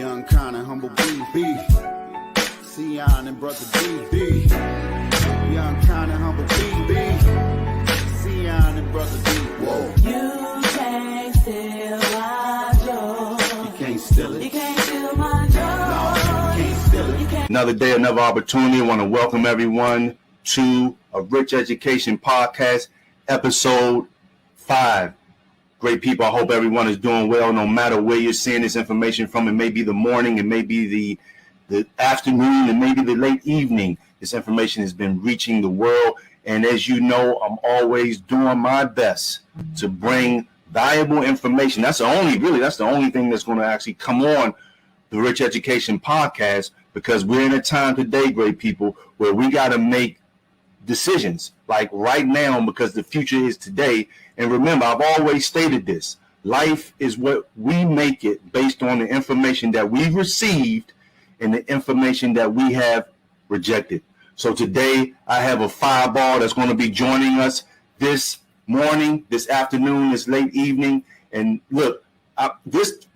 Young, kind and humble B. Sion and brother D. Young, kind and humble B. Sion and brother D. Whoa. You can't steal my joy. You can't steal it. You can't steal my joy. No, you can't steal it. Another day, another opportunity. I want to welcome everyone to a Rich Education Podcast, episode 5. Great people. I hope everyone is doing well, no matter where you're seeing this information from. It may be the morning, it may be the afternoon, it may be the late evening. This information has been reaching the world. And as you know, I'm always doing my best to bring valuable information. That's the only thing that's going to actually come on the Rich Education Podcast, because we're in a time today, great people, where we got to make decisions like right now, because the future is today. And remember, I've always stated this: life is what we make it based on the information that we've received and the information that we have rejected. So today I have a fireball that's going to be joining us this morning, this afternoon, this late evening. And look, this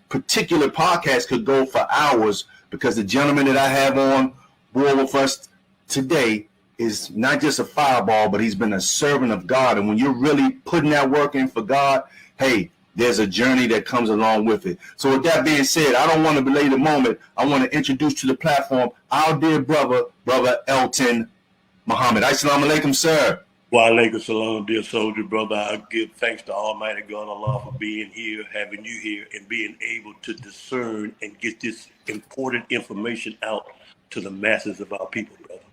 particular podcast could go for hours, because the gentleman that I have on board with us today is not just a fireball, but he's been a servant of God. And when you're really putting that work in for God, hey, there's a journey that comes along with it. So with that being said, I don't want to belay the moment. I want to introduce to the platform our dear brother Elton Muhammad. Assalamu alaikum, sir. Wa alaikum salam, dear soldier, brother. I give thanks to Almighty God Allah for being here, having you here, and being able to discern and get this important information out to the masses of our people, brother.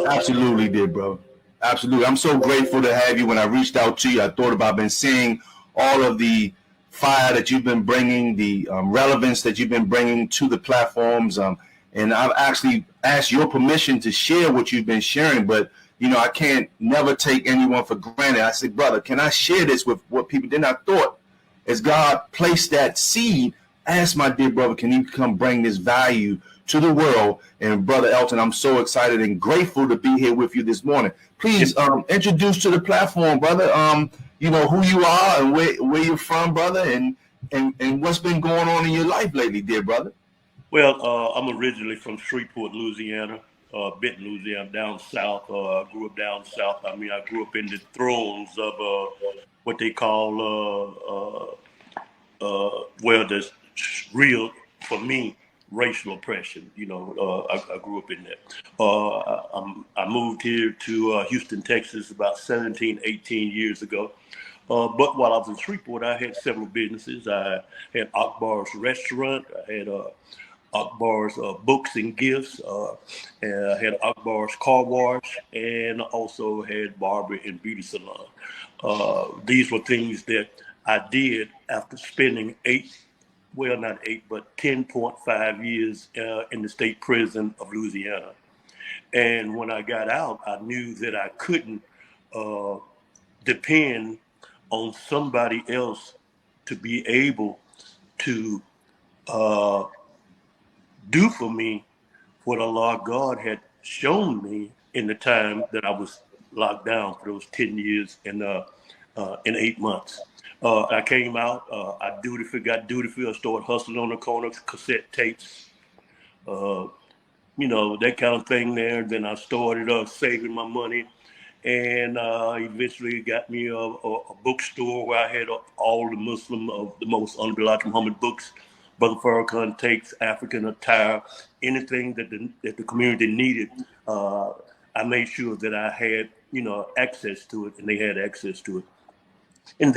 Absolutely, dear bro. Absolutely. I'm so grateful to have you. When I reached out to you, I thought about been seeing all of the fire that you've been bringing, the relevance that you've been bringing to the platforms. And I've actually asked your permission to share what you've been sharing. But, you know, I can't never take anyone for granted. I said, brother, can I share this with what people did? I thought, as God placed that seed, ask my dear brother, can you come bring this value to the world? And brother Elton, I'm so excited and grateful to be here with you this morning. Please introduce to the platform, brother, you know, who you are and where you're from, brother, and what's been going on in your life lately, dear brother. Well, I'm originally from Shreveport, Louisiana, Benton, Louisiana, down south. I grew up down south. I mean, I grew up in the throes of what they call, there's real, for me, racial oppression. You know, I grew up in that. I moved here to Houston, Texas about 17, 18 years ago. But while I was in Shreveport, I had several businesses. I had Akbar's restaurant. I had Akbar's books and gifts. And I had Akbar's car wash, and also had barber and beauty salon. These were things that I did after spending 10.5 years in the state prison of Louisiana. And when I got out, I knew that I couldn't depend on somebody else to be able to do for me what Allah God had shown me in the time that I was locked down for those 10 years and 8 months. I came out, I got duty free. I started hustling on the corner, cassette tapes, you know, that kind of thing there. Then I started saving my money, and eventually got me a bookstore where I had all the most Elton Muhammad books, Brother Farrakhan takes, African attire, anything that the community needed. I made sure that I had, you know, access to it, and they had access to it. And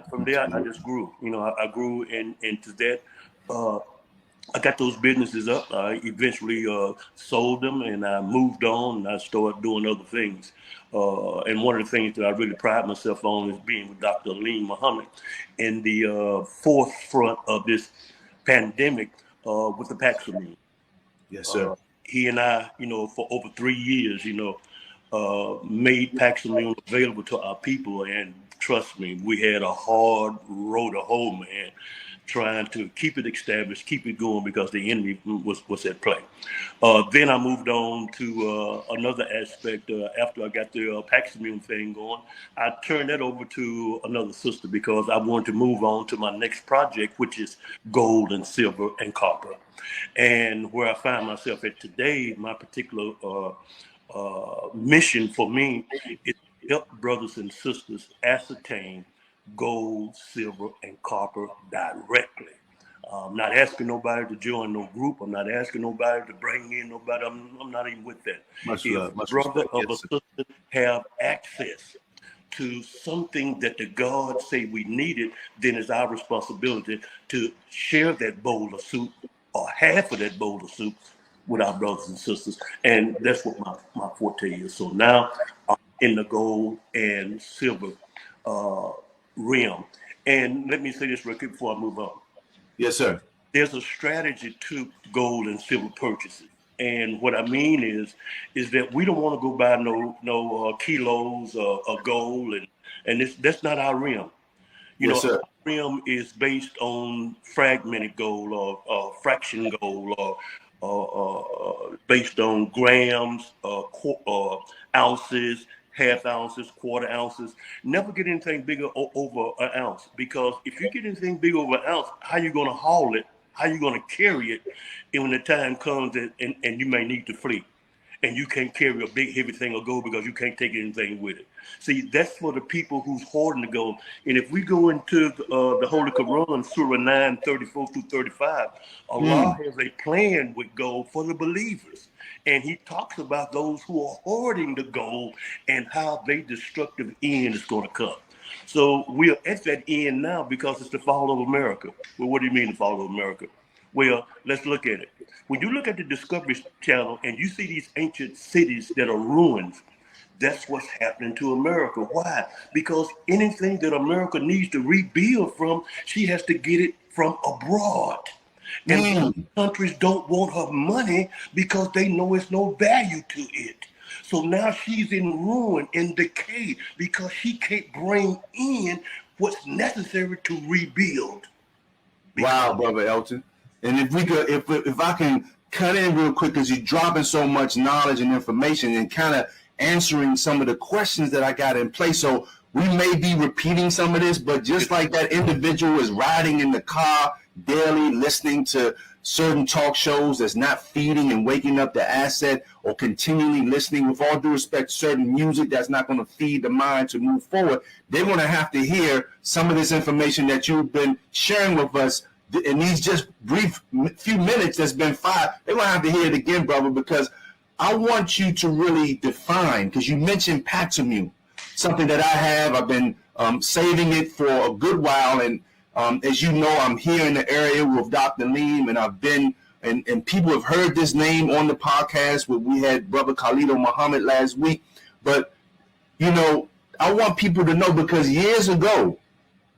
from there, I just grew. You know, I grew into that. I got those businesses up. I eventually sold them, and I moved on, and I started doing other things. And one of the things that I really pride myself on is being with Dr. Elton Muhammad in the forefront of this pandemic with the vaccine. Yes, sir. He and I, you know, for over 3 years, you know, made Paxilone available to our people. And trust me, we had a hard road to hoe, man. trying to keep it established, keep it going because the enemy was at play. Then I moved on to another aspect. After I got the Paximune thing going, I turned that over to another sister because I wanted to move on to my next project, which is gold and silver and copper. And where I find myself at today, my particular mission for me is to help brothers and sisters ascertain gold, silver, and copper directly. I'm not asking nobody to join no group. I'm not asking nobody to bring in nobody. I'm not even with that. Much If love, much brother respect. or Yes, a sir. sister have access to something that the God say we needed, then it's our responsibility to share that bowl of soup or half of that bowl of soup with our brothers and sisters. And that's what my forte is. So now I'm in the gold and silver uh, realm. And let me say this real quick before I move on. Yes, sir. There's a strategy to gold and silver purchases. And what I mean is that we don't want to go buy no kilos of gold, and that's not our realm. You Yes, know, sir. our realm is based on fragmented gold or fraction gold or based on grams, ounces, half ounces, quarter ounces. Never get anything bigger over an ounce, because if you get anything bigger over an ounce, how you going to haul it? How you going to carry it? And when the time comes and you may need to flee, and you can't carry a big heavy thing of gold because you can't take anything with it. See, that's for the people who's hoarding the gold. And if we go into the Holy Quran, Surah 9, 34 through 35, Allah has a plan with gold for the believers. And he talks about those who are hoarding the gold and how their destructive end is going to come. So we are at that end now because it's the fall of America. Well, what do you mean the fall of America? Well, let's look at it. When you look at the Discovery Channel and you see these ancient cities that are ruins, that's what's happening to America. Why? Because anything that America needs to rebuild from, she has to get it from abroad. And some countries don't want her money because they know it's no value to it. So now she's in ruin, in decay, because she can't bring in what's necessary to rebuild. Wow, brother Elton. And if we could, if I can cut in real quick, because you're dropping so much knowledge and information and kind of answering some of the questions that I got in place. So we may be repeating some of this, but just like that individual is riding in the car daily, listening to certain talk shows that's not feeding and waking up the asset, or continually listening, with all due respect, certain music that's not going to feed the mind to move forward, they're going to have to hear some of this information that you've been sharing with us in these just brief few minutes that's been five. They're going to have to hear it again, brother, because I want you to really define, because you mentioned Paximune, something that I have. I've been saving it for a good while, and as you know, I'm here in the area with Dr. Leem, and I've been, and people have heard this name on the podcast. We had Brother Elton Muhammad last week. But, you know, I want people to know, because years ago,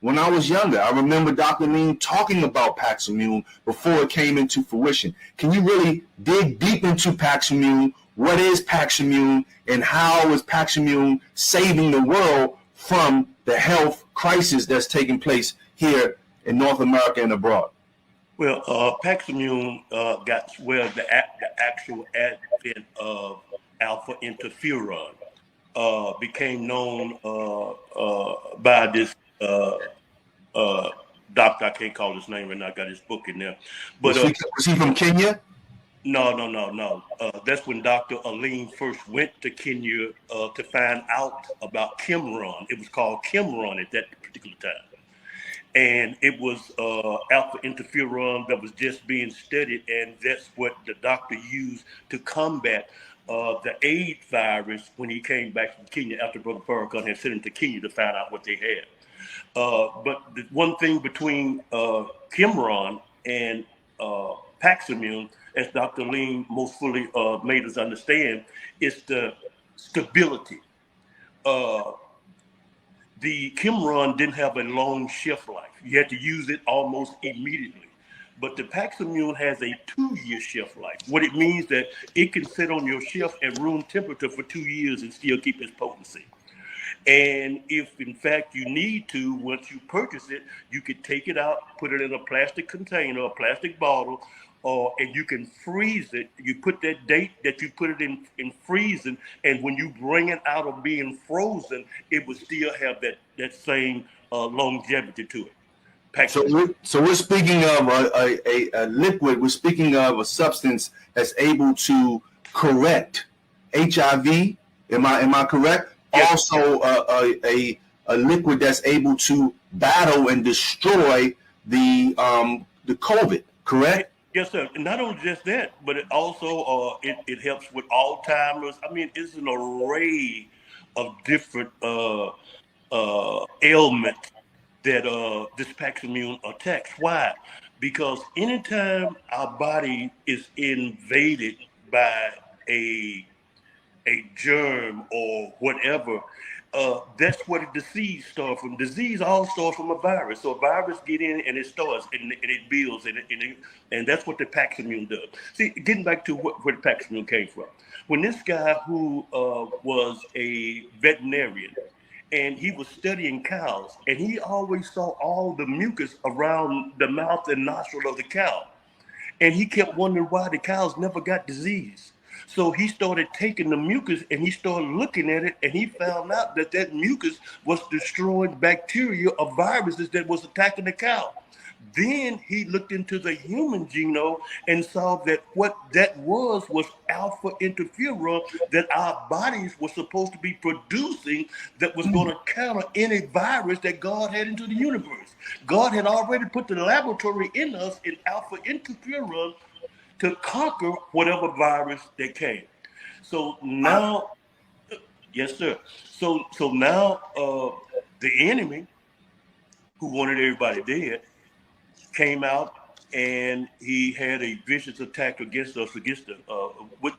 when I was younger, I remember Dr. Leem talking about Paximune before it came into fruition. Can you really dig deep into Paximune? What is Paximune, and how is Paximune saving the world from the health crisis that's taking place here in North America and abroad? Well, Paximune got the actual advent of alpha interferon became known by this doctor. I can't call his name right now. I got his book in there. But was he from Kenya? No. That's when Dr. Aline first went to Kenya to find out about Kimron. It was called Kimron at that particular time. And it was alpha interferon that was just being studied, and that's what the doctor used to combat the AIDS virus when he came back from Kenya after Brother Farrakhan had sent him to Kenya to find out what they had. But the one thing between Kimron and Paximune, as Dr. Lean most fully made us understand, is the stability. The Kimron didn't have a long shelf life. You had to use it almost immediately. But the Paximune has a 2-year shelf life. What it means that it can sit on your shelf at room temperature for 2 years and still keep its potency. And if in fact you need to, once you purchase it, you could take it out, put it in a plastic container, a plastic bottle, and you can freeze it. You put that date that you put it in freezing, and when you bring it out of being frozen, it will still have that same longevity to it. So we're speaking of a liquid. We're speaking of a substance that's able to correct HIV. Am I correct? Yes. Also, a liquid that's able to battle and destroy the COVID. Correct? Yes, sir. And not only just that, but it also it helps with Alzheimer's. I mean, it's an array of different ailments that this Paximune attacks. Why? Because anytime our body is invaded by a germ or whatever, that's where the disease starts from. Disease all starts from a virus. So a virus get in and it starts and it builds and that's what the Paximune does. See, getting back to where the Paximune came from. When this guy who was a veterinarian, and he was studying cows, and he always saw all the mucus around the mouth and nostril of the cow. And he kept wondering why the cows never got disease. So he started taking the mucus and he started looking at it, and he found out that mucus was destroying bacteria or viruses that was attacking the cow. Then he looked into the human genome and saw that what that was alpha interferon that our bodies were supposed to be producing that was going to counter any virus that God had into the universe. God had already put the laboratory in us in alpha interferon to conquer whatever virus that came. So now, yes, sir. So now the enemy who wanted everybody dead came out, and he had a vicious attack against us with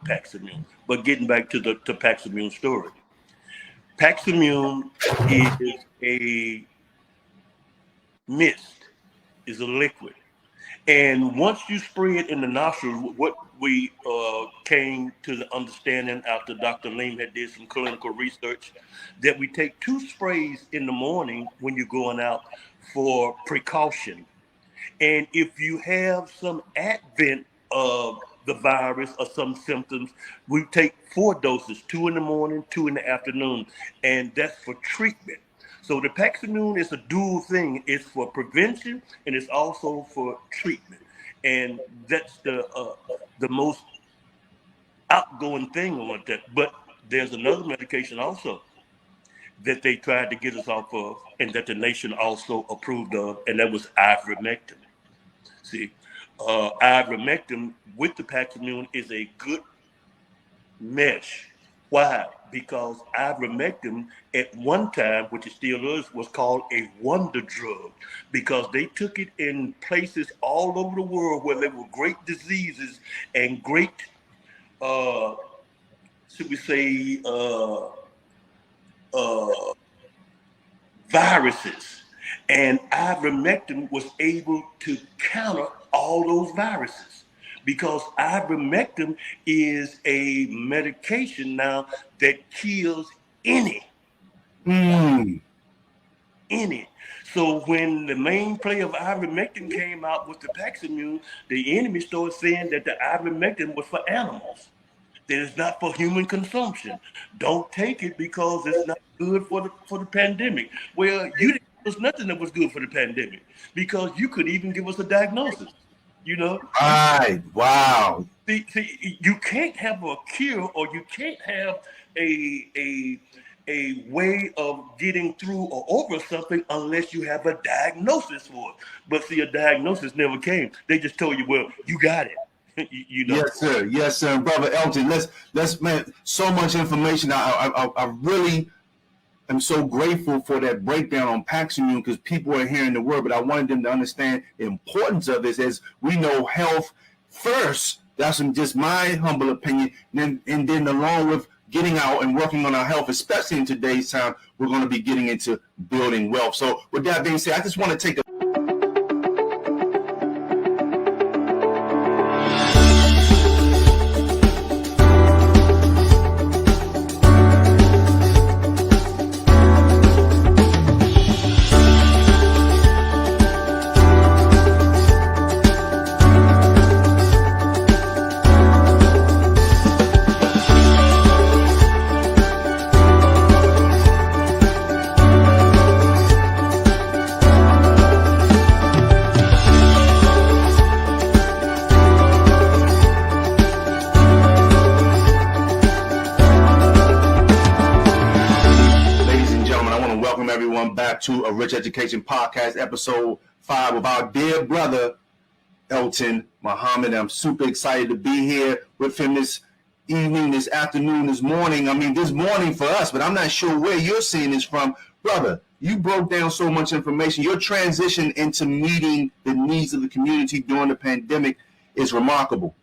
Paximune. But getting back to the Paximune story, Paximune is a mist, is a liquid, and once you spray it in the nostrils, what we came to the understanding after Dr. Leem had did some clinical research, that we take 2 sprays in the morning when you're going out for precaution. And if you have some advent of the virus or some symptoms, we take 4 doses, 2 in the morning, 2 in the afternoon, and that's for treatment. So the Paximune is a dual thing. It's for prevention and it's also for treatment. And that's the most outgoing thing on that. But there's another medication also that they tried to get us off of, and that the nation also approved of, and that was ivermectin. See, ivermectin with the Paximune is a good mesh. Why? Because ivermectin at one time, which it still is, was called a wonder drug, because they took it in places all over the world where there were great diseases and great, should we say, viruses. And ivermectin was able to counter all those viruses, because ivermectin is a medication now that kills any. So when the main play of ivermectin came out with the Paximune, the enemy started saying that the ivermectin was for animals, that it's not for human consumption. Don't take it because it's not good for the pandemic. Well, you didn't give us nothing that was good for the pandemic, because you could even give us a diagnosis. You know? Right. Wow. See, you can't have a cure, or you can't have a way of getting through or over something unless you have a diagnosis for it. But see, a diagnosis never came. They just told you, well, you got it. You know? Yes, sir. Brother Elton, let's man, so much information. I really am so grateful for that breakdown on Paximune, because people are hearing the word, but I wanted them to understand the importance of this. As we know, health first. That's just my humble opinion. And then along with getting out and working on our health, especially in today's time, we're going to be getting into building wealth. So with that being said, I just want to take a welcome everyone back to a Rich Education Podcast, episode 5 with our dear brother, Elton Muhammad. I'm super excited to be here with him this evening, this afternoon, this morning. I mean, this morning for us, but I'm not sure where you're seeing this from. Brother, you broke down so much information. Your transition into meeting the needs of the community during the pandemic is remarkable.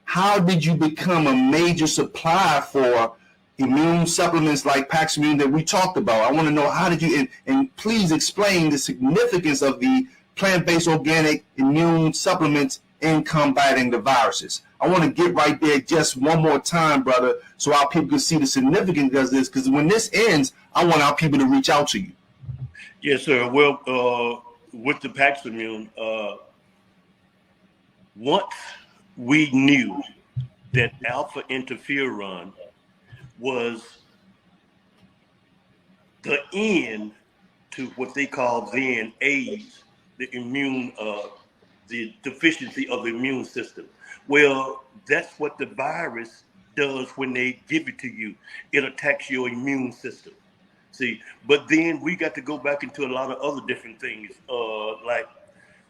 How did you become a major supplier for immune supplements like Paximune that we talked about? I want to know, how did you, and please explain the significance of the plant-based organic immune supplements in combating the viruses. I want to get right there just one more time, brother, so our people can see the significance of this, because when this ends, I want our people to reach out to you. Yes, sir. Well, with the Paximune, once we knew that alpha interferon was the end to what they call then AIDS, the immune, the deficiency of the immune system. Well, that's what the virus does when they give it to you. It attacks your immune system. See, but then we got to go back into a lot of other different things. Like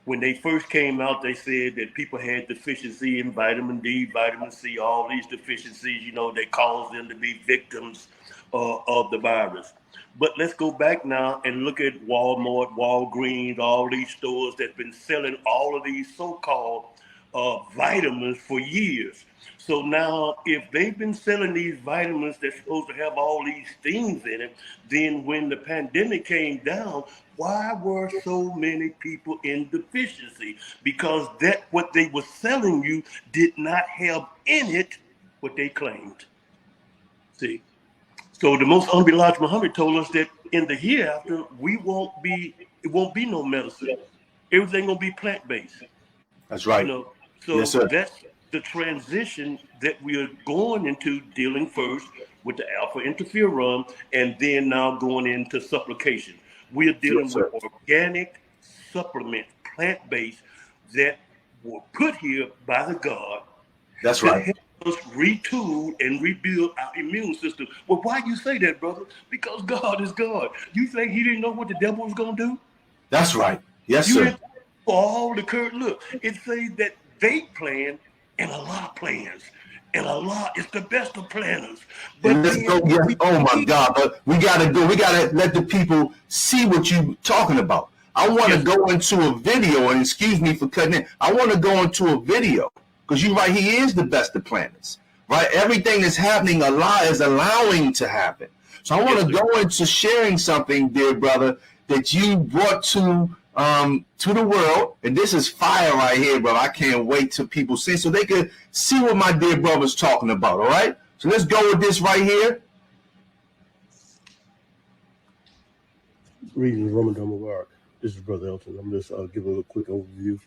when they first came out, they said that people had deficiency in vitamin D, vitamin C, all these deficiencies, you know, that caused them to be victims of the virus. But let's go back now and look at Walmart, Walgreens, all these stores that's been selling all of these so-called vitamins for years. So now, if they've been selling these vitamins that's supposed to have all these things in it, then when the pandemic came down, why were so many people in deficiency? Because that what they were selling you did not have in it what they claimed. See? So the most honorable Elijah Muhammad told us that in the hereafter, it won't be no medicine. Everything gonna be plant-based. That's right. You know? So yes, sir. That's the transition that we are going into, dealing first with the alpha interferon, and then now going into supplication. We are dealing Yes, with organic supplement, plant-based, that were put here by the God. That's right. Help us retool and rebuild our immune system. Well, why you say that, brother? Because God is God. You think he didn't know what the devil was going to do? That's right. Yes, You sir. didn't, for all the current look, it says that they plan and a lot of plans. And a lot is the best of planners. But And let's go. Yeah, oh my God! But we gotta go. We gotta let the people see what you're talking about. I want to go into a video, and excuse me for cutting in. I want to go into a video because you're right. He is the best of planners, right? Everything that's happening is allowing to happen. So I want to go into sharing something, dear brother, that you brought to the world, and this is fire right here, bro. I can't wait till people see, so they can see what my dear brother's talking about. All right, so let's go with this right here. Greetings, Ramadan Mubarak. This is Brother Elton. I'm just giving a quick overview.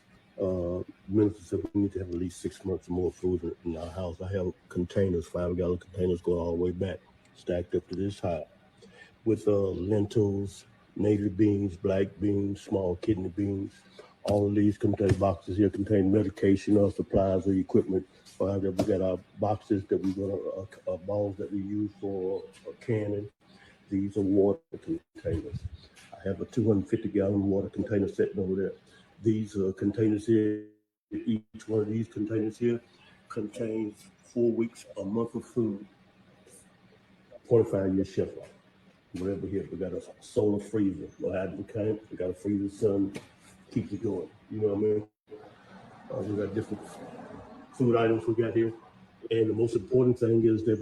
Minister said we need to have at least 6 months more food in our house. I have containers, 5-gallon containers going all the way back, stacked up to this high, with lentils, native beans, black beans, small kidney beans. All of these boxes here contain medication or supplies or equipment. We got our boxes that we got balls that we use for canning. These are water containers. I have a 250-gallon water container sitting over there. These containers here, each one of these containers here contains 4 weeks, a month of food, 45-year shelf life. Whatever here, we got a solar freezer. We got a freezer, sun keeps it going. You know what I mean? We got different food items we got here. And the most important thing is that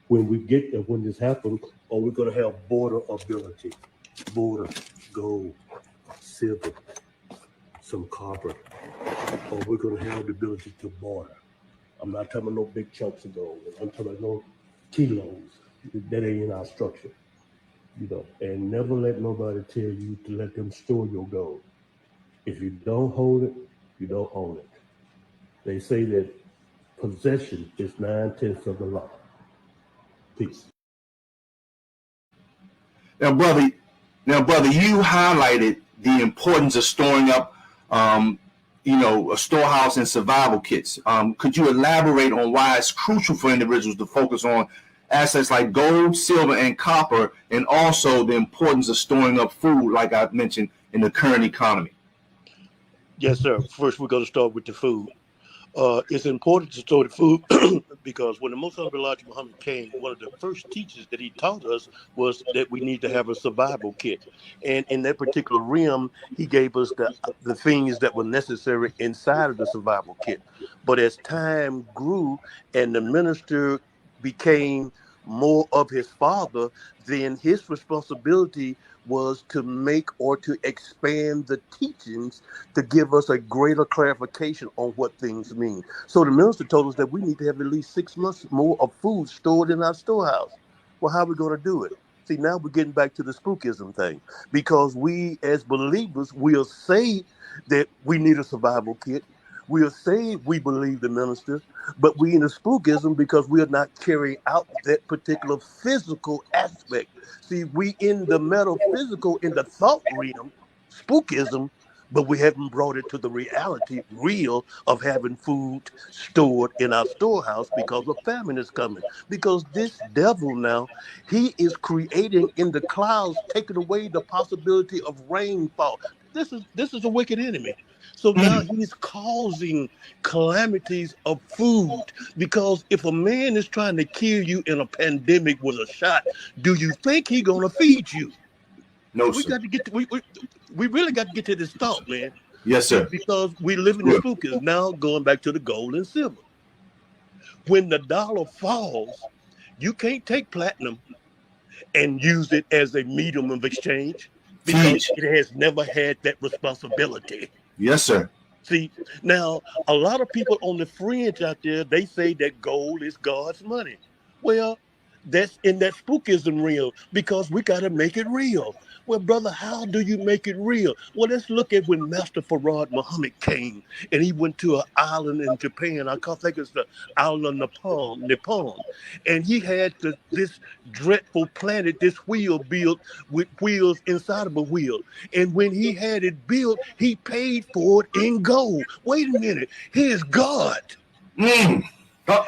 when this happens, we're going to have border ability. Border, gold, silver, some copper. Or we're going to have the ability to border. I'm not talking about no big chunks of gold. I'm talking about no kilos. That ain't in our structure. You know, and never let nobody tell you to let them store your gold. If you don't hold it, you don't own it. They say that possession is 9/10 of the law. Peace. Now, brother, you highlighted the importance of storing up, a storehouse and survival kits. Could you elaborate on why it's crucial for individuals to focus on assets like gold, silver, and copper, and also the importance of storing up food, like I mentioned, in the current economy? Yes, sir. First, we're going to start with the food. It's important to store the food because when the Most Honorable Elijah Muhammad came, one of the first teachers that he taught us was that we need to have a survival kit. And in that particular realm, he gave us the things that were necessary inside of the survival kit. But as time grew and the minister became more of his father, then his responsibility was to make or to expand the teachings to give us a greater clarification on what things mean. So the minister told us that we need to have at least 6 months more of food stored in our storehouse. Well, how are we going to do it? See, now we're getting back to the spookism thing, because we as believers will say that we need a survival kit. We'll say we believe the minister, but we in the spookism because we are not carrying out that particular physical aspect. See, we in the metaphysical, in the thought realm, spookism, but we haven't brought it to the reality, real, of having food stored in our storehouse because a famine is coming. Because this devil now, he is creating in the clouds, taking away the possibility of rainfall. This is a wicked enemy. So now he's causing calamities of food, because if a man is trying to kill you in a pandemic with a shot, do you think he's gonna feed you? No, We sir. got to get to, we really got to get to this thought, man. Yes, sir. Because we live in the spookers. Now going back to the gold and silver. When the dollar falls, you can't take platinum and use it as a medium of exchange because it has never had that responsibility. Yes, sir. See, now a lot of people on the fringe out there, they say that gold is God's money. Well, that's in that spookism realm, because we got to make it real. Well, brother, how do you make it real? Well, let's look at when Master Farad Muhammad came and he went to an island in Japan. I think it's the island of Nippon. And he had this dreadful planet, this wheel built with wheels inside of a wheel. And when he had it built, he paid for it in gold. Wait a minute, he is God.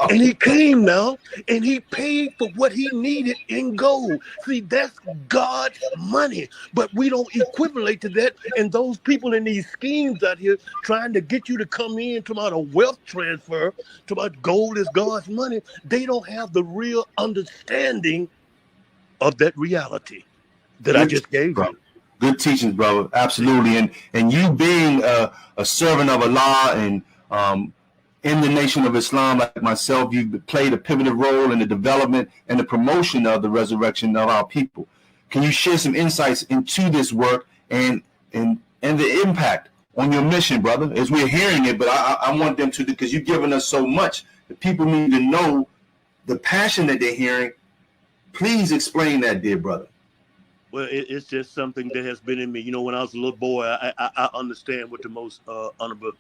And he came now and he paid for what he needed in gold. See, that's God's money, but we don't equivalent to that. And those people in these schemes out here trying to get you to come in to about a wealth transfer, to about gold is God's money, they don't have the real understanding of that reality that I just gave you. Good teachings, brother. Absolutely. And you being a servant of Allah and in the Nation of Islam, like myself, you played a pivotal role in the development and the promotion of the resurrection of our people. Can you share some insights into this work and the impact on your mission, brother? As we're hearing it, but I want them to, because you've given us so much. The people need to know the passion that they're hearing. Please explain that, dear brother. Well, it's just something that has been in me. You know, when I was a little boy, I understand what the most honorable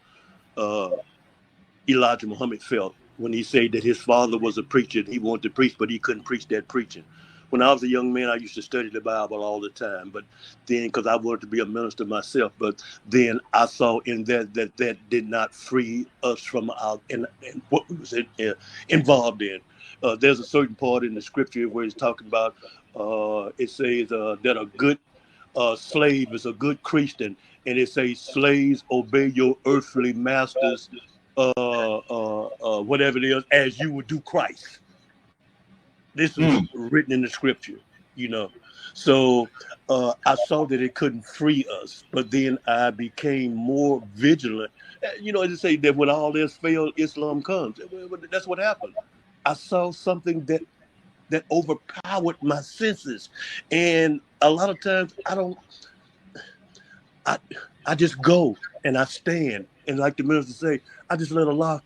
Elijah Muhammad felt when he said that his father was a preacher and he wanted to preach, but he couldn't preach that preaching. When I was a young man, I used to study the Bible all the time, but then because I wanted to be a minister myself, but then I saw in that did not free us from our and what we was involved in. There's a certain part in the scripture where it's talking about, it says that a good slave is a good Christian, and it says slaves obey your earthly masters, whatever it is, as you would do Christ. This was written in the scripture, you know. So I saw that it couldn't free us, but then I became more vigilant. You know, they say that when all this failed, Islam comes. That's what happened. I saw something that overpowered my senses, and a lot of times I just go and I stand, and like the minister say, I just let Allah,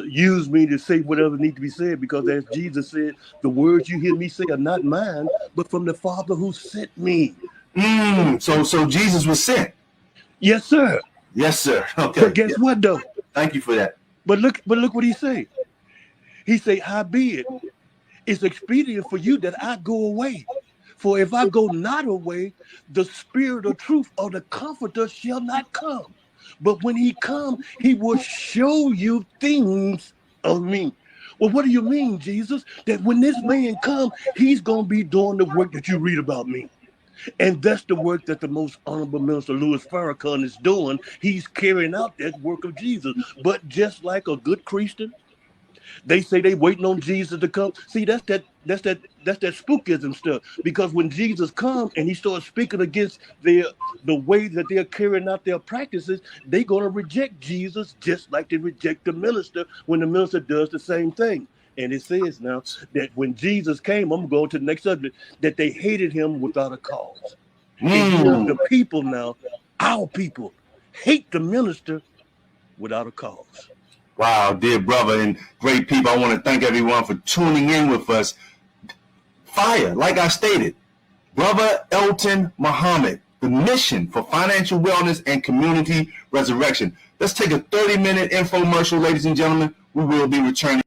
use me to say whatever needs to be said, because as Jesus said, the words you hear me say are not mine, but from the Father who sent me. So Jesus was sent. Yes, sir. Yes, sir. Okay. But guess what, though? Thank you for that. But look what he say. He say, howbeit, it's expedient for you that I go away. For if I go not away, the Spirit of truth or the Comforter shall not come. But when he come, he will show you things of me. Well, what do you mean, Jesus? That when this man comes, he's going to be doing the work that you read about me. And that's the work that the most honorable minister Louis Farrakhan is doing. He's carrying out that work of Jesus. But just like a good Christian, they say they waiting on Jesus to come. See, that's that spookism stuff. Because when Jesus comes and he starts speaking against the way that they're carrying out their practices, they're gonna reject Jesus just like they reject the minister when the minister does the same thing. And it says now that when Jesus came, I'm going to the next subject, that they hated him without a cause. And here the people now, our people, hate the minister without a cause. Wow, dear brother and great people, I want to thank everyone for tuning in with us. Fire, like I stated, Brother Elton Muhammad, the mission for financial wellness and community resurrection. Let's take a 30-minute infomercial, ladies and gentlemen. We will be returning.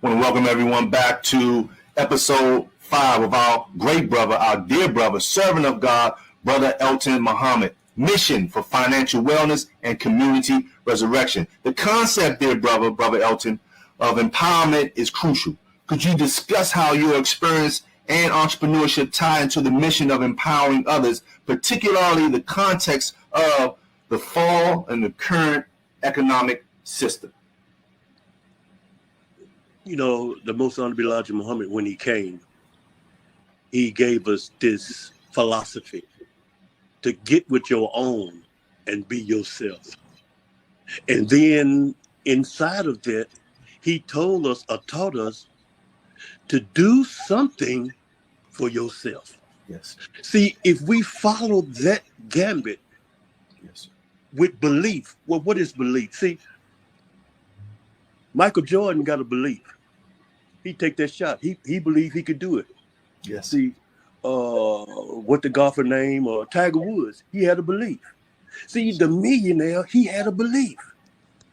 I want to welcome everyone back to episode 5 of our great brother, our dear brother, servant of God, Brother Elton Muhammad, mission for financial wellness and community resurrection. The concept, dear brother Elton, of empowerment is crucial. Could you discuss how your experience and entrepreneurship tie into the mission of empowering others, particularly the context of the fall in the current economic system? You know, the most honorable Elijah Muhammad, when he came, he gave us this philosophy to get with your own and be yourself. And then inside of that, he told us or taught us to do something for yourself. Yes. See, if we follow that gambit Yes. with belief, well, what is belief? See, Michael Jordan got a belief. He take that shot. He believed he could do it. Yes. See, what the golfer name, Tiger Woods, he had a belief. See, the millionaire, he had a belief.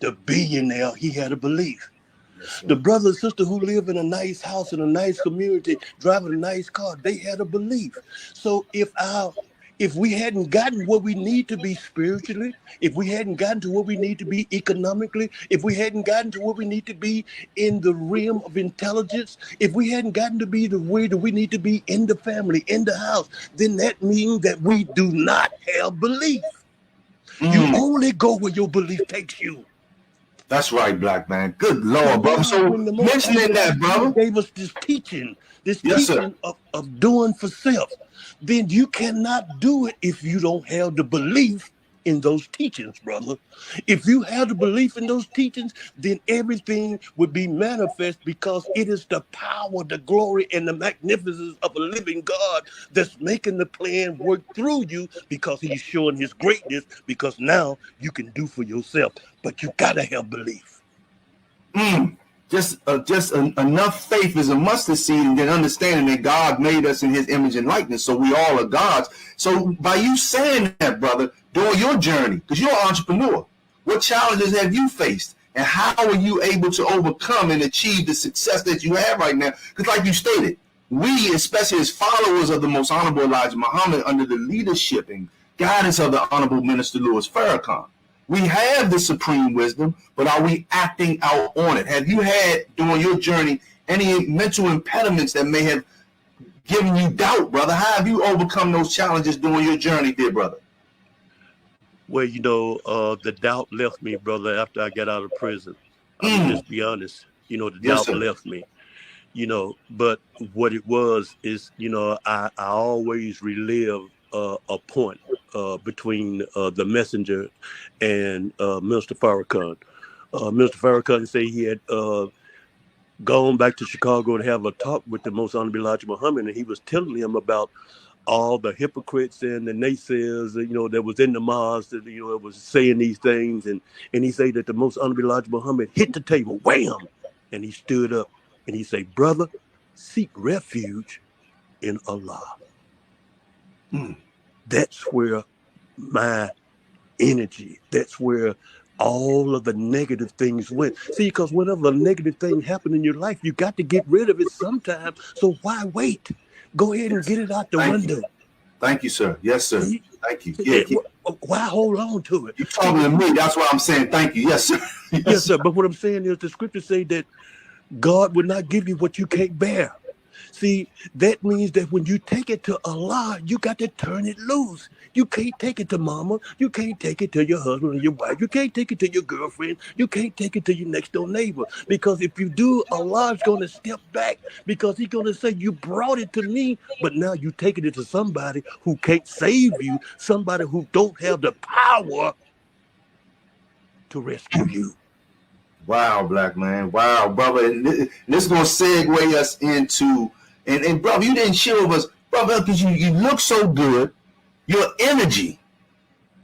The billionaire, he had a belief. Yes, the brother and sister who live in a nice house in a nice community, driving a nice car, they had a belief. So if we hadn't gotten where we need to be spiritually, if we hadn't gotten to where we need to be economically, if we hadn't gotten to where we need to be in the realm of intelligence, if we hadn't gotten to be the way that we need to be in the family, in the house, then that means that we do not have belief. You only go where your belief takes you. That's right, black man. Good Lord, brother. So mentioning that, brother, gave us this teaching Yes, of doing for self. Then you cannot do it if you don't have the belief in those teachings, brother. If you have the belief in those teachings, then everything would be manifest, because it is the power, the glory, and the magnificence of a living God that's making the plan work through you, because he's showing his greatness, because now you can do for yourself. But you gotta have belief. Just enough faith is a mustard seed, and then understanding that God made us in his image and likeness, so we all are God's. So by you saying that, brother, during your journey, because you're an entrepreneur, what challenges have you faced, and how are you able to overcome and achieve the success that you have right now? Because like you stated, we, especially as followers of the most honorable Elijah Muhammad, under the leadership and guidance of the honorable minister Louis Farrakhan, we have the supreme wisdom, but are we acting out on it? Have you had, during your journey, any mental impediments that may have given you doubt, brother? How have you overcome those challenges during your journey, dear brother? Well, you know, the doubt left me, brother, after I got out of prison. I'm just be honest. You know, the doubt left me. But what it was is, I always relive a point between the messenger and Mr. Farrakhan. Mr. Farrakhan said he had gone back to Chicago and have a talk with the Most Honorable Elijah Muhammad, and he was telling him about all the hypocrites and the naysayers, that was in the mosque, that, that was saying these things. And he said that the Most Honorable Elijah Muhammad hit the table, wham! And he stood up and he said, brother, seek refuge in Allah. That's where my energy, that's where all of the negative things went. See, because whenever a negative thing happened in your life, you got to get rid of it sometime. So why wait? Go ahead and get it out the window. Thank you, sir. Yes, sir. Thank you. Why hold on to it? You're talking to me. That's why I'm saying thank you. Yes, sir. Yes, sir. But what I'm saying is the scriptures say that God would not give you what you can't bear. See, that means that when you take it to Allah, you got to turn it loose. You can't take it to mama. You can't take it to your husband or your wife. You can't take it to your girlfriend. You can't take it to your next door neighbor. Because if you do, Allah's going to step back because he's going to say, you brought it to me, but now you taking it to somebody who can't save you, somebody who don't have the power to rescue you. Wow, black man. Wow, brother. And this is going to segue us into, and brother, you didn't share with us, brother, because you look so good. Your energy,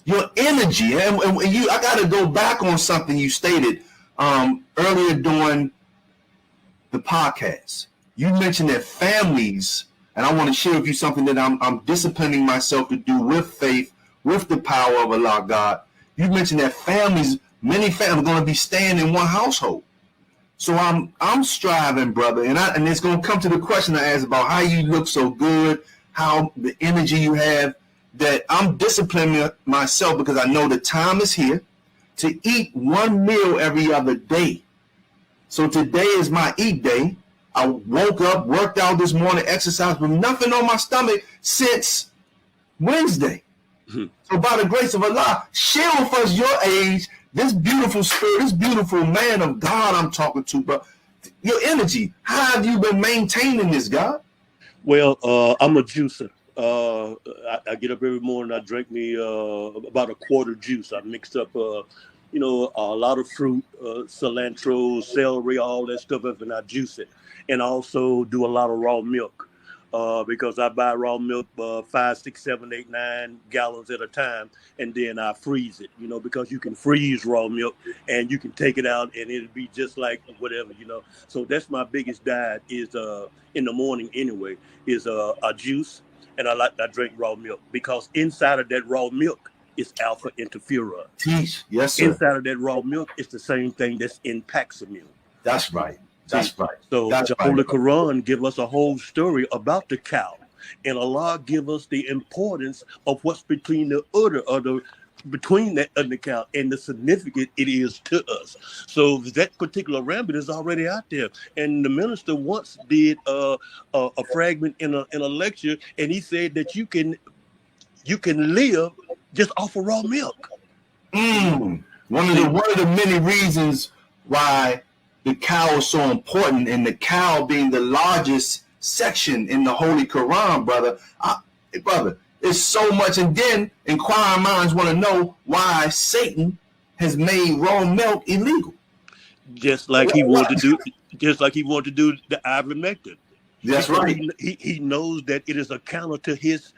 and I got to go back on something you stated earlier during the podcast. You mentioned that families, and I want to share with you something that I'm disciplining myself to do with faith, with the power of Allah God. You mentioned that many families are going to be staying in one household. So I'm striving, brother, and it's going to come to the question I asked about how you look so good, how the energy you have, that I'm disciplining myself because I know the time is here to eat one meal every other day. So today is my eat day. I woke up, worked out this morning, exercised with nothing on my stomach since Wednesday. So by the grace of Allah, share with us your age, this beautiful spirit, this beautiful man of God I'm talking to, bro. Your energy, how have you been maintaining this, God? Well, I'm a juicer. I get up every morning. I drink me about a quart juice. I mixed up, a lot of fruit, cilantro, celery, all that stuff up, and I juice it. And I also do a lot of raw milk because I buy raw milk 5, 6, 7, 8, 9 gallons at a time, and then I freeze it. Because you can freeze raw milk and you can take it out and it'll be just like whatever. So that's my biggest diet is in the morning anyway is a juice. And I drink raw milk because inside of that raw milk is alpha interferon. Teach, yes, sir. Inside of that raw milk is the same thing that's in Paxamil. That's right. That's right. So the Holy Quran give us a whole story about the cow, and Allah give us the importance of what's between the udder or between that and the cow and the significance it is to us. So that particular rabbit is already out there. And the minister once did a fragment in a lecture, and he said that you can live just off of raw milk. One of the many reasons why the cow is so important, and the cow being the largest section in the Holy Quran, brother. Brother, it's so much. And then inquiring minds want to know why Satan has made raw milk illegal. Just like he wanted to do the ivermectin. That's right. He knows that it is a counter to his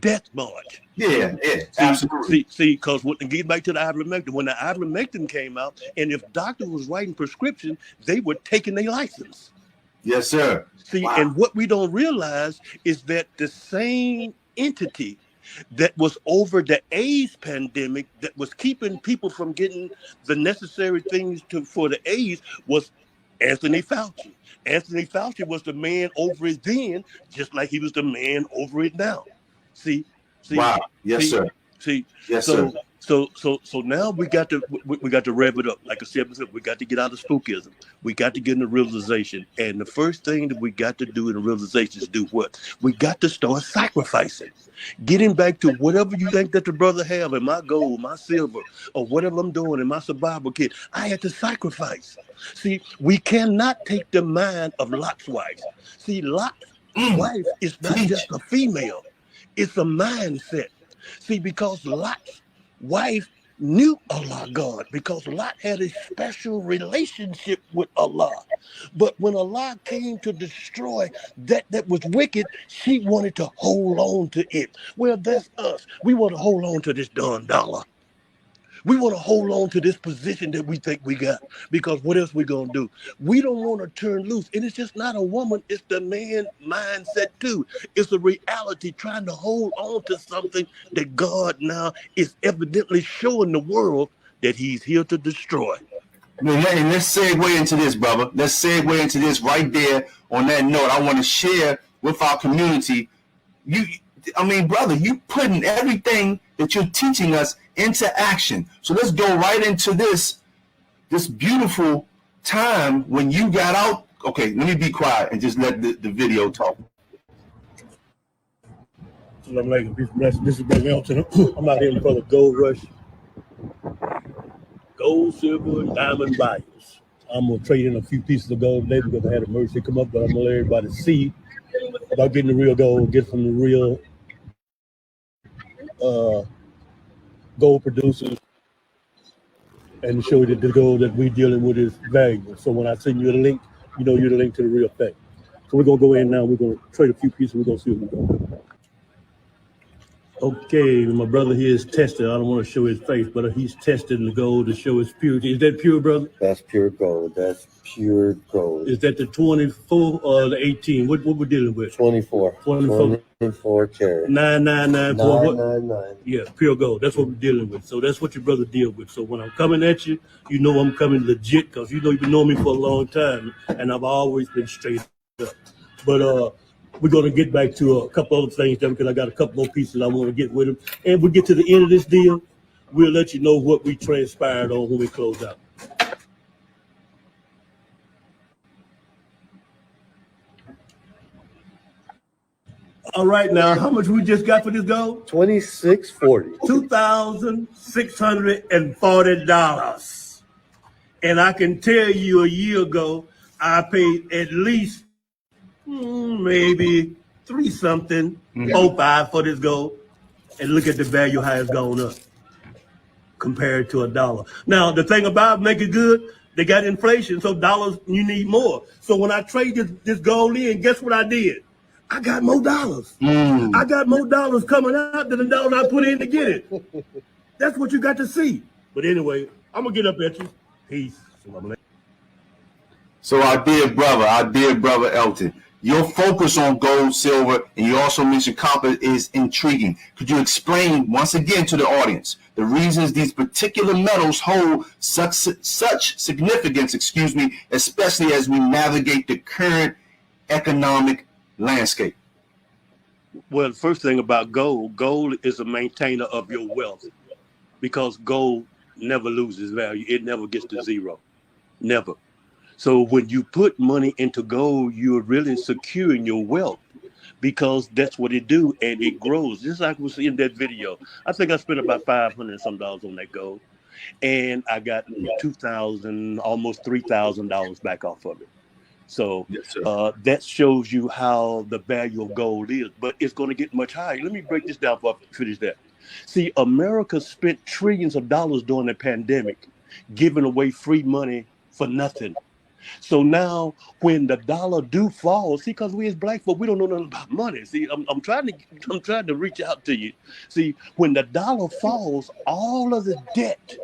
death march. Yeah, absolutely. See, because get back to the ivermectin. When the ivermectin came out, and if doctor was writing prescription, they were taking their license. Yes, sir. See, wow. And what we don't realize is that the same entity that was over the AIDS pandemic, that was keeping people from getting the necessary things for the AIDS, was Anthony Fauci. Anthony Fauci was the man over it then, just like he was the man over it now. See. Wow. Yes, sir. See, Yes, so sir. so now we got to rev it up. Like I said before, we got to get out of spookism. We got to get in the realization. And the first thing that we got to do in the realization is do what? We got to start sacrificing. Getting back to whatever you think that the brother have in my gold, my silver, or whatever I'm doing in my survival kit, I had to sacrifice. See, we cannot take the mind of Lot's wife. See, Lot's wife is not Teach. just a female, it's a mindset. See, because Lot's wife knew Allah God, because Lot had a special relationship with Allah. But when Allah came to destroy that was wicked, she wanted to hold on to it. Well, that's us. We want to hold on to this darn dollar. We want to hold on to this position that we think we got, because what else we gonna do? We don't want to turn loose, and it's just not a woman; it's the man mindset too. It's a reality trying to hold on to something that God now is evidently showing the world that He's here to destroy. And let's segue into this, brother. Let's segue into this right there. On that note, I want to share with our community. Brother, you putting everything that you're teaching us into action. So let's go right into this beautiful time when you got out. Okay, let me be quiet and just let the video talk. This is Brother Elton. I'm out here for the gold rush. Gold, silver, diamond buyers. I'm going to trade in a few pieces of gold today because I had a emergency come up, but I'm going to let everybody see about getting the real gold, get from the real gold producers, and show you that the gold that we're dealing with is valuable. So when I send you the link, you know you're the link to the real thing. So we're going to go in now. We're going to trade a few pieces. We're going to see what we're going to do. Okay, my brother here is tested. I don't want to show his face, but he's testing the gold to show its purity. Is that pure, brother? That's pure gold. That's pure gold. Is that the 24 or the 18? What we're dealing with? 24. 24 carat. 999. 999. Yeah, pure gold. That's what we're dealing with. So that's what your brother deal with. So when I'm coming at you, you know I'm coming legit, because you know you've been knowing me for a long time, and I've always been straight up. But we're going to get back to a couple other things there, because I got a couple more pieces I want to get with him. And we get to the end of this deal, we'll let you know what we transpired on when we close out. All right, now, how much we just got for this gold? $26.40. $2,640. And I can tell you a year ago, I paid at least maybe $3 something, $4.05 for this gold. And look at the value, how it's gone up compared to $1. Now, the thing about Make It Good, they got inflation, so dollars, you need more. So when I trade this gold in, guess what I did? I got more dollars. I got more dollars coming out than the dollars I put in to get it. That's what you got to see. But anyway, I'm going to get up at you. Peace. So our dear brother Elton, your focus on gold, silver, and you also mentioned copper is intriguing. Could you explain once again to the audience the reasons these particular metals hold such significance, especially as we navigate the current economic landscape? Well, the first thing about gold is a maintainer of your wealth, because gold never loses value. It never gets to zero. Never. So when you put money into gold, you're really securing your wealth, because that's what it do, and it grows. Just like we see in that video. I think I spent about $500 and some on that gold, and I got $2,000, almost $3,000 back off of it. So yes, that shows you how the value of gold is, but it's going to get much higher. Let me break this down before I finish that. See, America spent trillions of dollars during the pandemic, giving away free money for nothing. So now when the dollar do fall, see, because we as black folk, we don't know nothing about money. See, I'm trying to reach out to you. See, when the dollar falls, all of the debt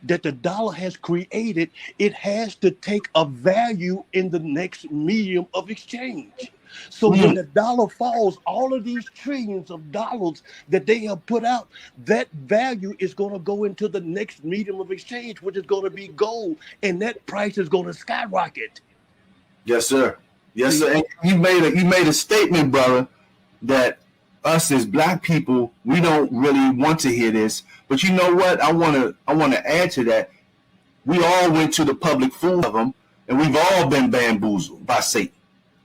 that the dollar has created, it has to take a value in the next medium of exchange. So when the dollar falls, all of these trillions of dollars that they have put out, that value is going to go into the next medium of exchange, which is going to be gold, and that price is going to skyrocket. Yes, sir. Yes, sir. And you made a statement, brother, that us as black people, we don't really want to hear this. But you know what? I wanna add to that. We all went to the public fool of them, and we've all been bamboozled by Satan.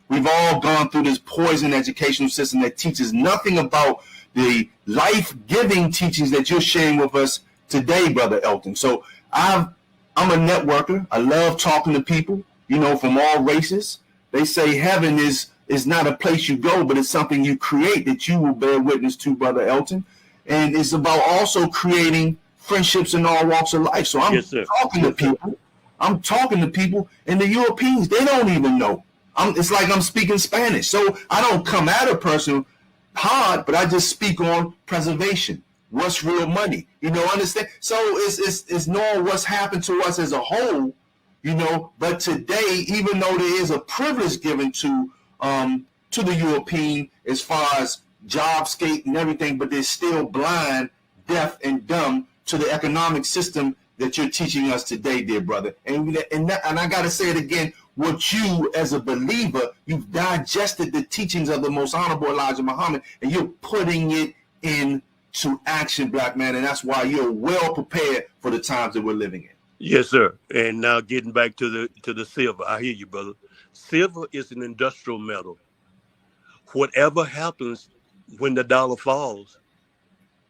We've all gone through this poison educational system that teaches nothing about the life-giving teachings that you're sharing with us today, Brother Elton. So I'm a networker. I love talking to people, from all races. They say heaven is not a place you go, but it's something you create that you will bear witness to, Brother Elton. And it's about also creating friendships in all walks of life. So I'm talking to people. I'm talking to people, and the Europeans, they don't even know. It's like I'm speaking Spanish. So I don't come at a person hard, but I just speak on preservation. What's real money? Understand? So it's knowing what's happened to us as a whole, but today, even though there is a privilege given to the European as far as jobscape and everything, but they're still blind, deaf, and dumb to the economic system that you're teaching us today, dear brother. And I got to say it again, what you, as a believer, you've digested the teachings of the most honorable Elijah Muhammad, and you're putting it into action, black man, and that's why you're well prepared for the times that we're living in. Yes, sir. And now getting back to the silver, I hear you, brother. Silver is an industrial metal. Whatever happens when the dollar falls,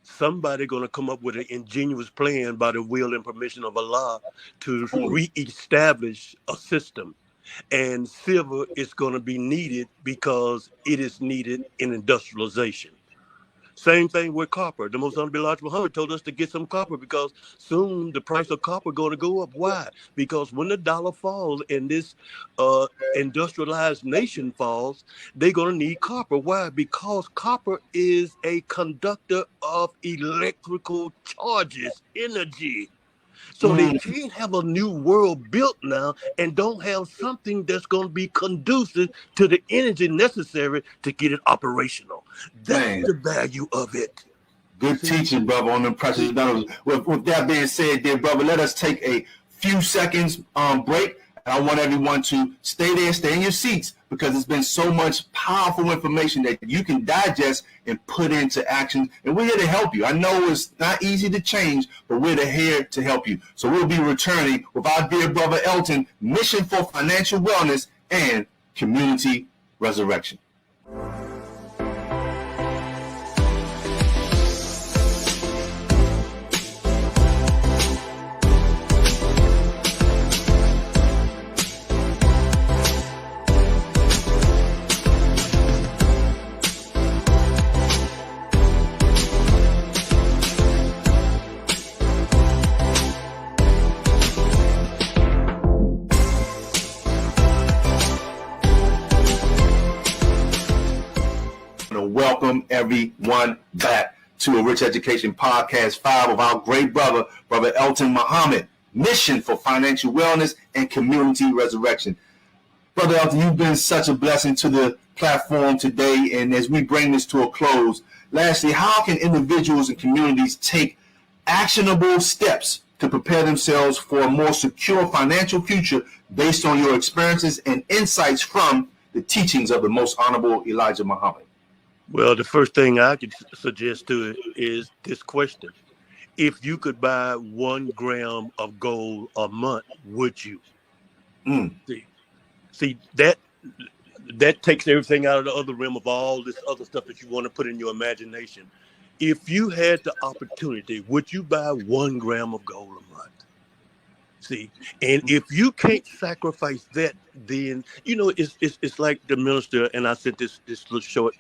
somebody going to come up with an ingenious plan by the will and permission of Allah to reestablish a system. And silver is going to be needed because it is needed in industrialization. Same thing with copper. The Most Honorable Elijah Muhammad told us to get some copper because soon the price of copper going to go up. Why? Because when the dollar falls and this industrialized nation falls, they're going to need copper. Why? Because copper is a conductor of electrical charges, energy. So they can't have a new world built now and don't have something that's going to be conducive to the energy necessary to get it operational. That's the value of it. Good teaching, brother, on them precious metals. With that being said, dear brother, let us take a few seconds break. I want everyone to stay there, stay in your seats, because it's been so much powerful information that you can digest and put into action. And we're here to help you. I know it's not easy to change, but we're here to help you. So we'll be returning with our dear brother Elton, Mission for Financial Wellness and Community Resurrection. Welcome everyone back to a Rich Education Podcast 5 of our great brother Elton Muhammad, Mission for Financial Wellness and Community Resurrection. Brother Elton, you've been such a blessing to the platform today, and as we bring this to a close, lastly, how can individuals and communities take actionable steps to prepare themselves for a more secure financial future based on your experiences and insights from the teachings of the Most Honorable Elijah Muhammad? Well, the first thing I could suggest to it is this question. If you could buy 1 gram of gold a month, would you? See, that takes everything out of the other realm of all this other stuff that you want to put in your imagination. If you had the opportunity, would you buy 1 gram of gold a month? See, and if you can't sacrifice that, then, it's like the minister, and I sent this little short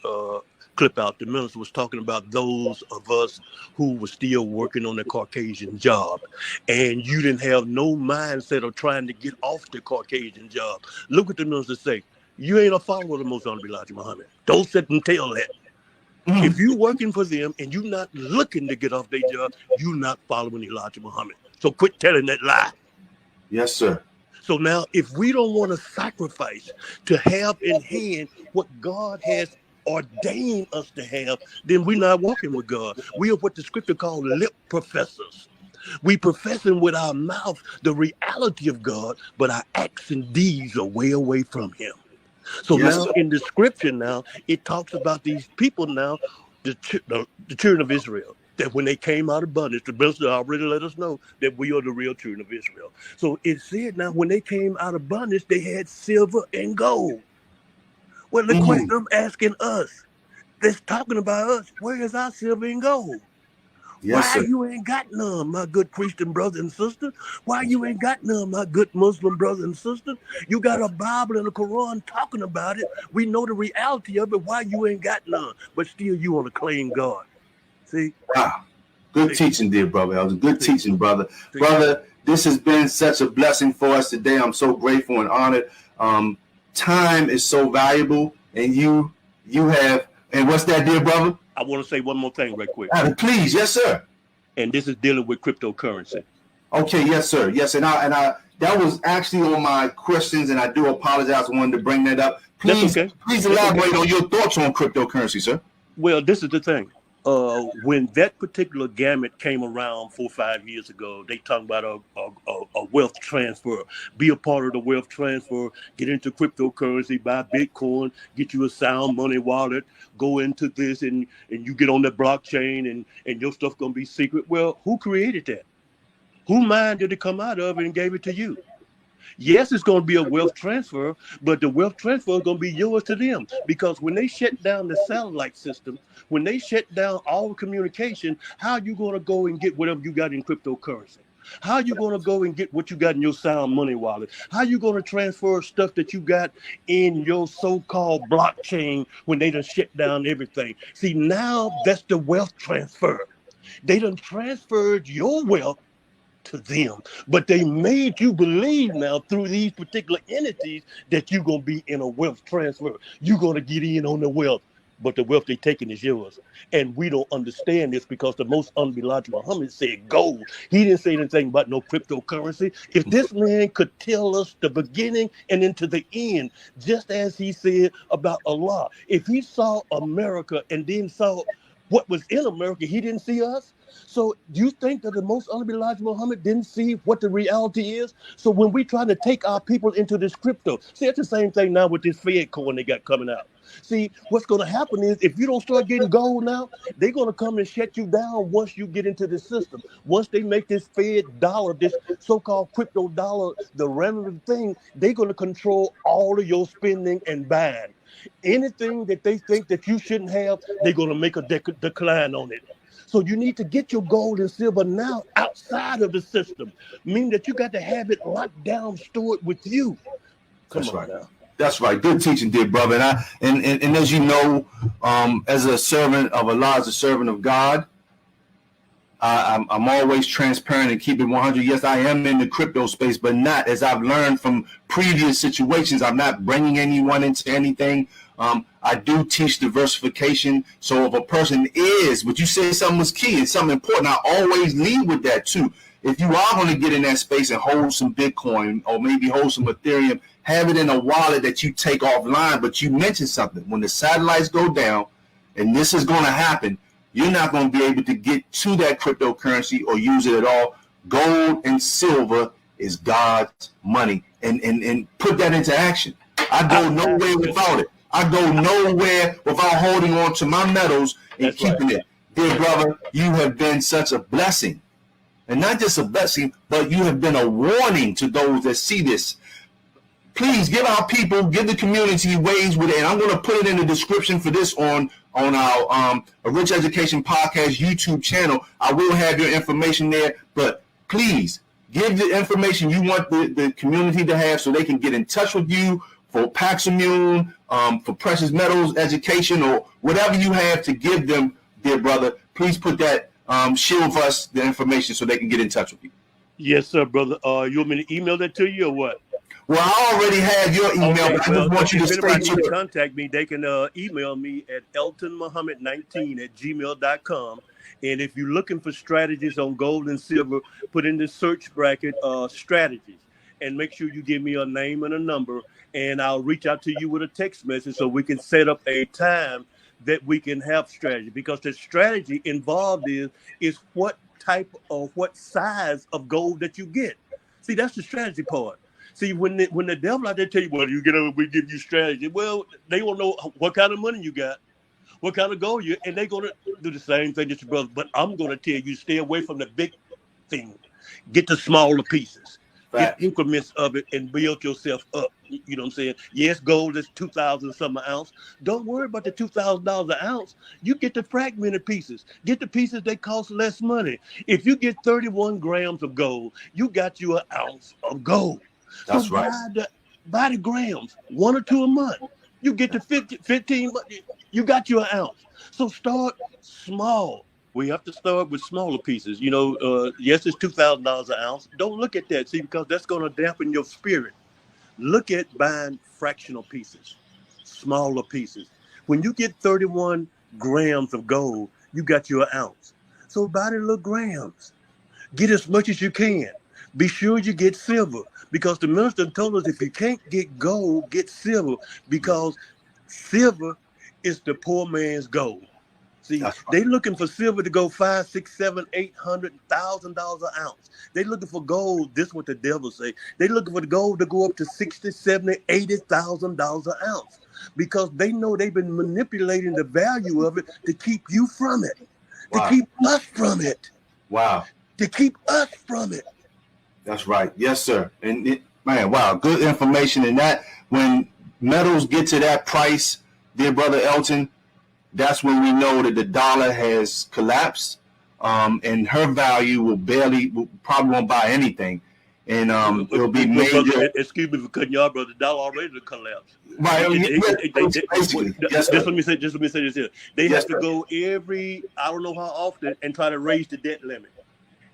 clip out. The minister was talking about those of us who were still working on the Caucasian job, and you didn't have no mindset of trying to get off the Caucasian job. Look what the minister say. You ain't a follower of the Most Honorable Elijah Muhammad. Don't sit and tell that. If you're working for them and you're not looking to get off their job, you're not following Elijah Muhammad. So quit telling that lie. Yes, sir. So now, if we don't want to sacrifice to have in hand what God has ordained us to have, then we're not walking with God. We are what the scripture called lip professors. We professing with our mouth the reality of God, but our acts and deeds are way away from him. So now in the scripture now, it talks about these people now the children of Israel, that when they came out of bondage, the minister already let us know that we are the real children of Israel. So it said now when they came out of bondage, they had silver and gold. Well, the question I'm asking us, that's talking about us, where is our silver and gold? Yes, Why sir. you ain't got none, my good Christian brother and sister? Why you ain't got none, my good Muslim brother and sister? You got a Bible and a Quran talking about it. We know the reality of it. Why you ain't got none? But still you want to claim God. See? Wow. Good teaching, dear brother. That was a good teaching, brother. See? Brother, this has been such a blessing for us today. I'm so grateful and honored. Time is so valuable, and you have, and what's that, dear brother? I want to say one more thing right quick. Please, yes, sir. And this is dealing with cryptocurrency. Okay, yes, sir. Yes, and I that was actually on my questions, and I do apologize. I wanted to bring that up. Please, That's okay. Please elaborate on your thoughts on cryptocurrency, sir. Well, this is the thing. When that particular gamut came around 4 or 5 years ago, they talked about a wealth transfer. Be a part of the wealth transfer. Get into cryptocurrency, buy Bitcoin, get you a sound money wallet, go into this, and you get on the blockchain, and your stuff gonna be secret. Well, who created that? Who mind did it come out of and gave it to you? Yes, it's going to be a wealth transfer, but the wealth transfer is going to be yours to them, because when they shut down the satellite system, when they shut down all communication, how are you going to go and get whatever you got in cryptocurrency? How are you going to go and get what you got in your sound money wallet? How are you going to transfer stuff that you got in your so-called blockchain when they done shut down everything? See, now that's the wealth transfer. They done transferred your wealth to them, but they made you believe now through these particular entities that you're going to be in a wealth transfer. You're going to get in on the wealth, but the wealth they taking is yours. And we don't understand this, because the most Elijah Muhammad said gold. He didn't say anything about no cryptocurrency. If this man could tell us the beginning and into the end, just as he said about Allah, if he saw America and then saw what was in America, he didn't see us. So do you think that the most honorable Elijah Muhammad didn't see what the reality is? So when we try to take our people into this crypto, see, it's the same thing now with this Fed coin they got coming out. See, what's going to happen is if you don't start getting gold now, they're going to come and shut you down once you get into the system. Once they make this Fed dollar, this so-called crypto dollar, the random thing, they're going to control all of your spending and buying. Anything that they think that you shouldn't have, they're going to make a decline on it. So you need to get your gold and silver now outside of the system, meaning that you got to have it locked down, stored with you. That's right. Now. That's right. Good teaching, dear brother. And as you know, as a servant of Allah, as a servant of God, I'm always transparent and keep it 100. Yes, I am in the crypto space, but not, as I've learned from previous situations, I'm not bringing anyone into anything. I do teach diversification. So if a person is, but you said something was key and something important, I always lead with that too. If you are going to get in that space and hold some Bitcoin or maybe hold some Ethereum, have it in a wallet that you take offline. But you mentioned something. When the satellites go down, and this is going to happen, you're not going to be able to get to that cryptocurrency or use it at all. Gold and silver is God's money. And put that into action. I go nowhere without it. I go nowhere without holding on to my metals and That's keeping right. it. Dear brother, you have been such a blessing. And not just a blessing, but you have been a warning to those that see this. Please give our people, give the community ways with it. And I'm going to put it in the description for this on our A Rich Education Podcast YouTube channel. I will have your information there, but please give the information you want the community to have so they can get in touch with you for Paximune, for precious metals education, or whatever you have to give them, dear brother. Please put that, share with us the information so they can get in touch with you. Yes, sir, brother. You want me to email that to you or what? Well, I already have your email, Okay, but I just want you to if stay anybody to needs to it. contact me, they can email me at eltonmuhammad19@gmail.com. And if you're looking for strategies on gold and silver, put in the search bracket strategies, and make sure you give me a name and a number, and I'll reach out to you with a text message so we can set up a time that we can have strategy. Because the strategy involved is what type or what size of gold that you get. See, that's the strategy part. See, when the devil out there tell you, well, we give you strategy. Well, they won't know what kind of money you got, what kind of gold you, and they're gonna do the same thing that your brother. But I'm gonna tell you, stay away from the big thing. Get the smaller pieces. Fact. Get increments of it and build yourself up. You know what I'm saying? Yes, gold is $2,000 some an ounce. Don't worry about the $2,000 an ounce. You get the fragmented pieces. Get the pieces that cost less money. If you get 31 grams of gold, you got you an ounce of gold. That's so right. Buy the grams, 1 or 2 a month. You get to 15, you got you an ounce. So start small. We have to start with smaller pieces. You know, yes, it's $2,000 an ounce. Don't look at that, see, because that's going to dampen your spirit. Look at buying fractional pieces, smaller pieces. When you get 31 grams of gold, you got your ounce. So buy the little grams. Get as much as you can. Be sure you get silver, because the minister told us if you can't get gold, get silver, because silver is the poor man's gold. See, they looking for silver to go $500, $600, $700, $800, $1,000 an ounce. They looking for gold. This is what the devil say. They looking for the gold to go up to $60,000, $70,000, $80,000 an ounce, because they know they've been manipulating the value of it to keep you from it, to keep us from it. Wow. To keep us from it. That's right. Yes, sir. And man, wow, good information. And that when metals get to that price, dear brother Elton, that's when we know that the dollar has collapsed, and her value will probably won't buy anything, and it'll be major. Brother, excuse me for cutting y'all, brother. The dollar already collapsed. Right. Just let me say this here. They have to go every, I don't know how often, and try to raise the debt limit.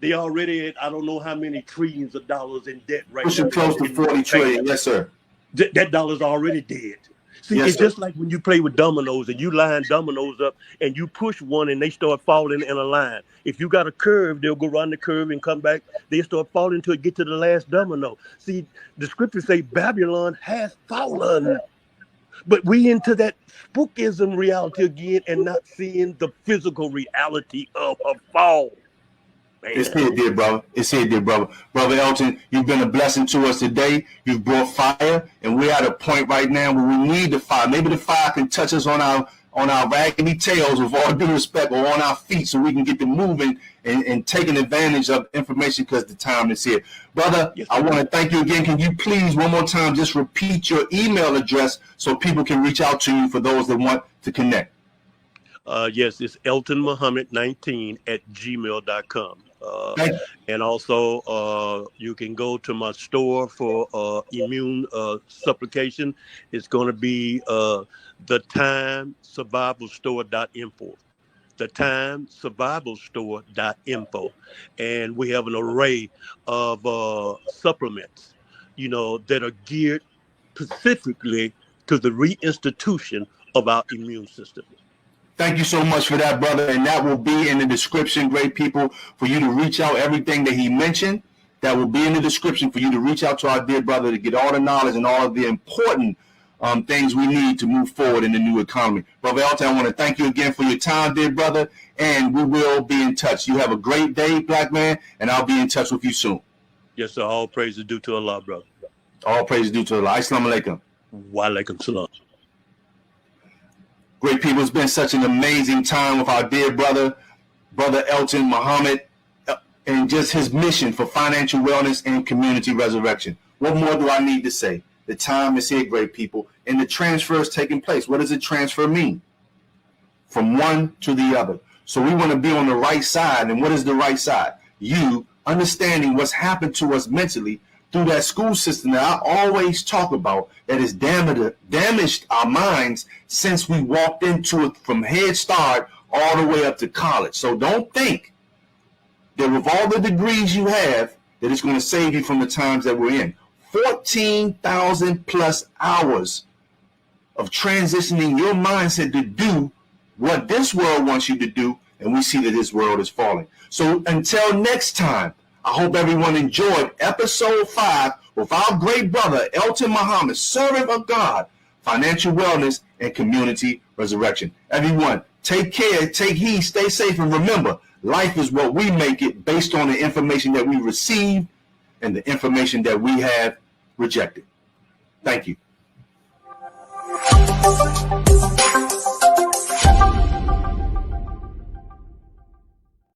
They already at, I don't know how many trillions of dollars in debt right now. Pushing close to 40 trillion. Yes, sir. That dollar's already dead. See, yes, it's sir. just like when you play with dominoes and you line dominoes up and you push one and they start falling in a line. If you got a curve, they'll go around the curve and come back. They start falling until it get to the last domino. See, the scriptures say Babylon has fallen. But we into that spookism reality again and not seeing the physical reality of a fall. Man. It's here, dear brother. It's here, dear brother. Brother Elton, you've been a blessing to us today. You've brought fire, and we're at a point right now where we need the fire. Maybe the fire can touch us on our raggedy tails, with all due respect, or on our feet, so we can get to moving and taking advantage of information, because the time is here. Brother, yes, I want to thank you again. Can you please one more time just repeat your email address so people can reach out to you for those that want to connect? Yes, it's Elton Muhammad 19@gmail.com. And also you can go to my store for immune supplication. It's going to be theTimeSurvivalStore.info. theTimeSurvivalStore.info. And we have an array of supplements, that are geared specifically to the reinstitution of our immune system. Thank you so much for that, brother. And that will be in the description, great people, for you to reach out. Everything that he mentioned, that will be in the description for you to reach out to our dear brother to get all the knowledge and all of the important things we need to move forward in the new economy. Brother Elton, I want to thank you again for your time, dear brother, and we will be in touch. You have a great day, black man, and I'll be in touch with you soon. Yes, sir. All praise is due to Allah, brother. All praise is due to Allah. Assalamu alaikum. Wa alaikum salam. Great people, it's been such an amazing time with our dear brother Elton Muhammad, and just his mission for financial wellness and community resurrection. What more do I need to say? The time is here, great people, and the transfer is taking place. What does a transfer mean? From one to the other. So we want to be on the right side. And what is the right side? You understanding what's happened to us mentally through that school system that I always talk about, that has damaged our minds since we walked into it from Head Start all the way up to college. So don't think that with all the degrees you have, that it's going to save you from the times that we're in. 14,000 plus hours of transitioning your mindset to do what this world wants you to do, and we see that this world is falling. So until next time, I hope everyone enjoyed episode 5 with our great brother, Elton Muhammad, servant of God, financial wellness and community resurrection. Everyone, take care, take heed, stay safe, and remember, life is what we make it based on the information that we receive and the information that we have rejected. Thank you.